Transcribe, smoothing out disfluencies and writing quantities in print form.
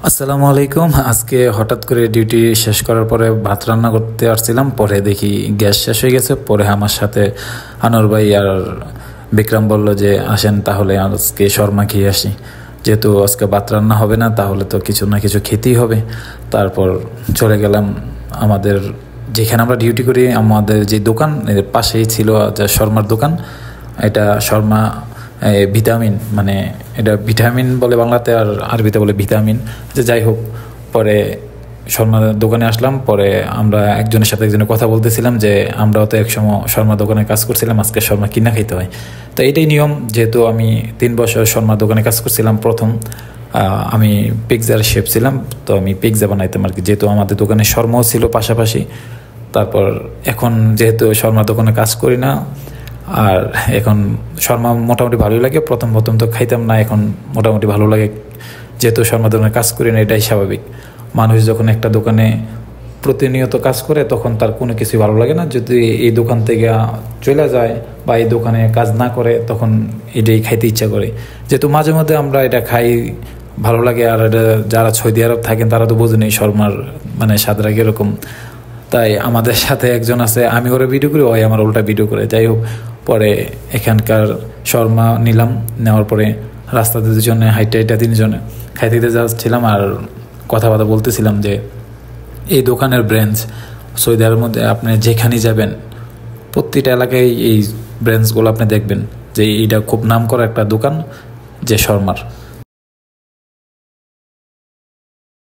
আসসালামু আলাইকুম। আজকে হঠাৎ করে ডিউটি শেষ করার পরে ভাত রান্না করতে আসছিলাম, পরে দেখি গ্যাস শেষ হয়ে গেছে। পরে আমার সাথে আনোয়ার ভাই আর বিক্রম বলল যে আসেন তাহলে আজকে শর্মা খেয়ে আসি, যেহেতু আজকে ভাত রান্না হবে না তাহলে তো কিছু না কিছু খেতেই হবে। তারপর চলে গেলাম আমাদের যেখানে আমরা ডিউটি করি, আমাদের যে দোকান এর পাশেই ছিল যা শর্মার দোকান। এটা শর্মা ভিটামিন, মানে এটা ভিটামিন বলে বাংলাতে আর আরবিতে বলে ভিটামিন। যে যাই হোক, পরে শর্মার দোকানে আসলাম। পরে আমরা একজনের সাথে একজনের কথা বলতেছিলাম যে আমরাও তো একসময় শর্মা দোকানে কাজ করছিলাম, আজকে শর্মা কিনা খাইতে হয়। তো এটাই নিয়ম, যেহেতু আমি 3 বছর শর্মা দোকানে কাজ করছিলাম। প্রথম আমি পিৎজার শেফ ছিলাম, তো আমি পিৎজা বানাইতাম আর কি, যেহেতু আমাদের দোকানে শর্মাও ছিল পাশাপাশি। তারপর এখন যেহেতু শর্মা দোকানে কাজ করি না, আর এখন শর্মা মোটামুটি ভালোই লাগে। প্রথম প্রথম তো খাইতাম না, এখন মোটামুটি ভালো লাগে। যেহেতু শর্মা দোকানে কাজ করি না, এটাই স্বাভাবিক। মানুষ যখন একটা দোকানে প্রতিনিয়ত কাজ করে তখন তার কোনো কিছুই ভালো লাগে না। যদি এই দোকান থেকে চলে যায় বা এই দোকানে কাজ না করে তখন এটাই খাইতে ইচ্ছা করে। যেহেতু মাঝে মধ্যে আমরা এটা খাই, ভালো লাগে। আর এটা যারা সৌদি আরব থাকেন তারা তো বোঝেন এই শর্মার মানে স্বাদটা কীরকম। তাই আমাদের সাথে একজন আছে, আমি ওরা ভিডিও করি, ওই আমার উল্টা ভিডিও করে। যাই হোক, পরে এখানকার শর্মা নিলাম, নেওয়ার পরে রাস্তাতে দুজনে হাইটে 3 জনে খাইতে যাচ্ছিলাম আর কথাবার্তা বলতেছিলাম যে এই দোকানের ব্রাঞ্চ সৌদি আরবের মধ্যে আপনি যেখানেই যাবেন প্রতিটা এলাকায় এই ব্রাঞ্চগুলো আপনি দেখবেন যে এইটা খুব নাম করা একটা দোকান যে শর্মার।